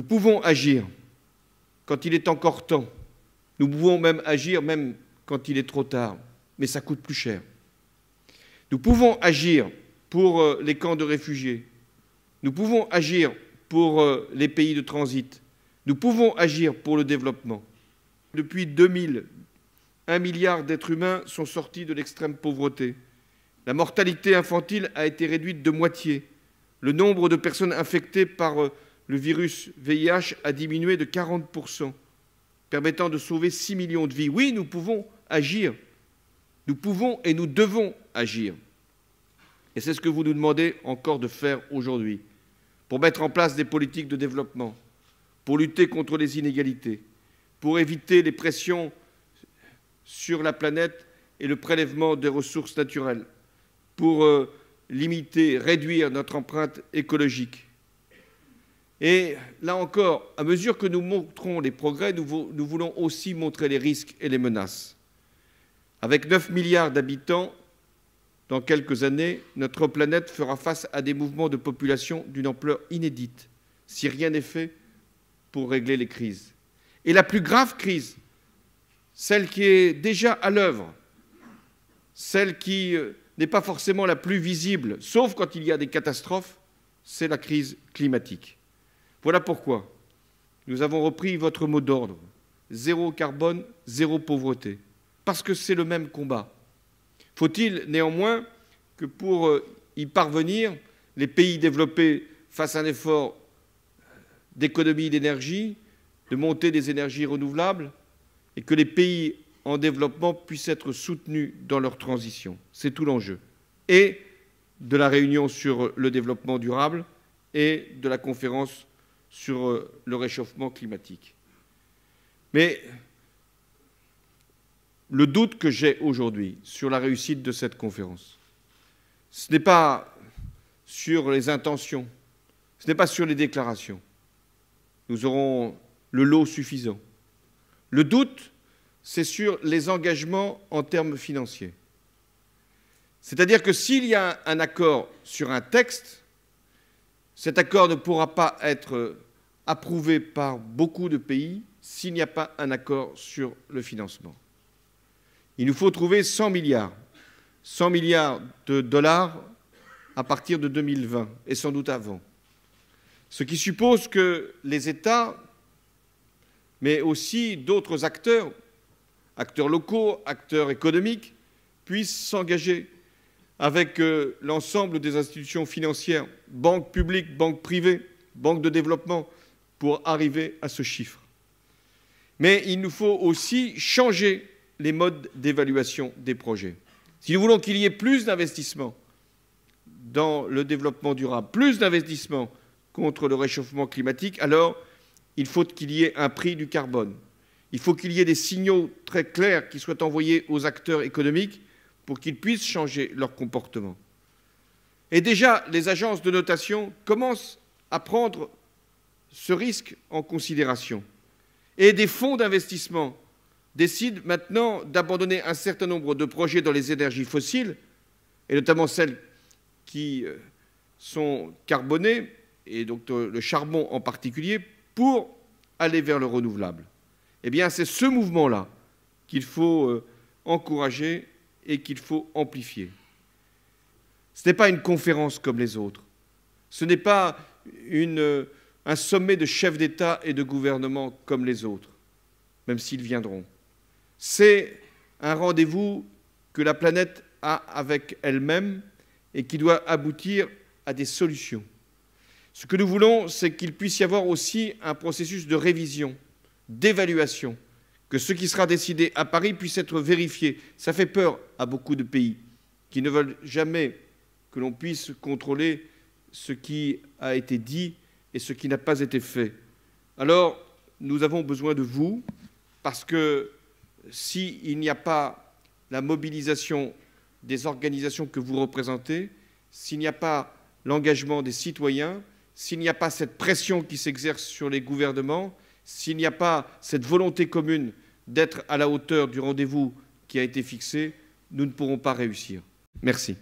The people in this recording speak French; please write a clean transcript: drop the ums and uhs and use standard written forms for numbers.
pouvons agir quand il est encore temps. Nous pouvons même agir même quand il est trop tard, mais ça coûte plus cher. Nous pouvons agir pour les camps de réfugiés. Nous pouvons agir pour les pays de transit. Nous pouvons agir pour le développement. Depuis 2000, 1 milliard d'êtres humains sont sortis de l'extrême pauvreté. La mortalité infantile a été réduite de moitié. Le nombre de personnes infectées par le virus VIH a diminué de 40%, permettant de sauver 6 millions de vies. Oui, nous pouvons agir. Nous pouvons et nous devons agir. Et c'est ce que vous nous demandez encore de faire aujourd'hui, pour mettre en place des politiques de développement, pour lutter contre les inégalités, pour éviter les pressions sur la planète et le prélèvement des ressources naturelles, pour limiter, réduire notre empreinte écologique. Et là encore, à mesure que nous montrons les progrès, nous voulons aussi montrer les risques et les menaces. Avec 9 milliards d'habitants, dans quelques années, notre planète fera face à des mouvements de population d'une ampleur inédite, si rien n'est fait pour régler les crises. Et la plus grave crise, celle qui est déjà à l'œuvre, celle qui n'est pas forcément la plus visible, sauf quand il y a des catastrophes, c'est la crise climatique. Voilà pourquoi nous avons repris votre mot d'ordre, zéro carbone, zéro pauvreté, parce que c'est le même combat. Faut-il néanmoins que pour y parvenir, les pays développés fassent un effort d'économie d'énergie, de montée des énergies renouvelables, et que les pays en développement puissent être soutenus dans leur transition. C'est tout l'enjeu. Et de la réunion sur le développement durable et de la conférence sur le réchauffement climatique. Mais le doute que j'ai aujourd'hui sur la réussite de cette conférence, ce n'est pas sur les intentions, ce n'est pas sur les déclarations. Nous aurons le lot suffisant. Le doute, c'est sur les engagements en termes financiers. C'est-à-dire que s'il y a un accord sur un texte, cet accord ne pourra pas être approuvé par beaucoup de pays s'il n'y a pas un accord sur le financement. Il nous faut trouver 100 milliards de dollars à partir de 2020 et sans doute avant. Ce qui suppose que les États, mais aussi d'autres acteurs, acteurs locaux, acteurs économiques, puissent s'engager avec l'ensemble des institutions financières, banques publiques, banques privées, banques de développement, pour arriver à ce chiffre. Mais il nous faut aussi changer les modes d'évaluation des projets. Si nous voulons qu'il y ait plus d'investissements dans le développement durable, plus d'investissements contre le réchauffement climatique, alors il faut qu'il y ait un prix du carbone. Il faut qu'il y ait des signaux très clairs qui soient envoyés aux acteurs économiques pour qu'ils puissent changer leur comportement. Et déjà, les agences de notation commencent à prendre ce risque en considération. Et des fonds d'investissement décident maintenant d'abandonner un certain nombre de projets dans les énergies fossiles, et notamment celles qui sont carbonées, et donc le charbon en particulier, pour aller vers le renouvelable. Eh bien, c'est ce mouvement-là qu'il faut encourager et qu'il faut amplifier. Ce n'est pas une conférence comme les autres. Ce n'est pas un sommet de chefs d'État et de gouvernement comme les autres, même s'ils viendront. C'est un rendez-vous que la planète a avec elle-même et qui doit aboutir à des solutions. Ce que nous voulons, c'est qu'il puisse y avoir aussi un processus de révision, d'évaluation, que ce qui sera décidé à Paris puisse être vérifié. Ça fait peur à beaucoup de pays qui ne veulent jamais que l'on puisse contrôler ce qui a été dit et ce qui n'a pas été fait. Alors, nous avons besoin de vous, parce que s'il n'y a pas la mobilisation des organisations que vous représentez, s'il n'y a pas l'engagement des citoyens, s'il n'y a pas cette pression qui s'exerce sur les gouvernements, s'il n'y a pas cette volonté commune d'être à la hauteur du rendez-vous qui a été fixé, nous ne pourrons pas réussir. Merci.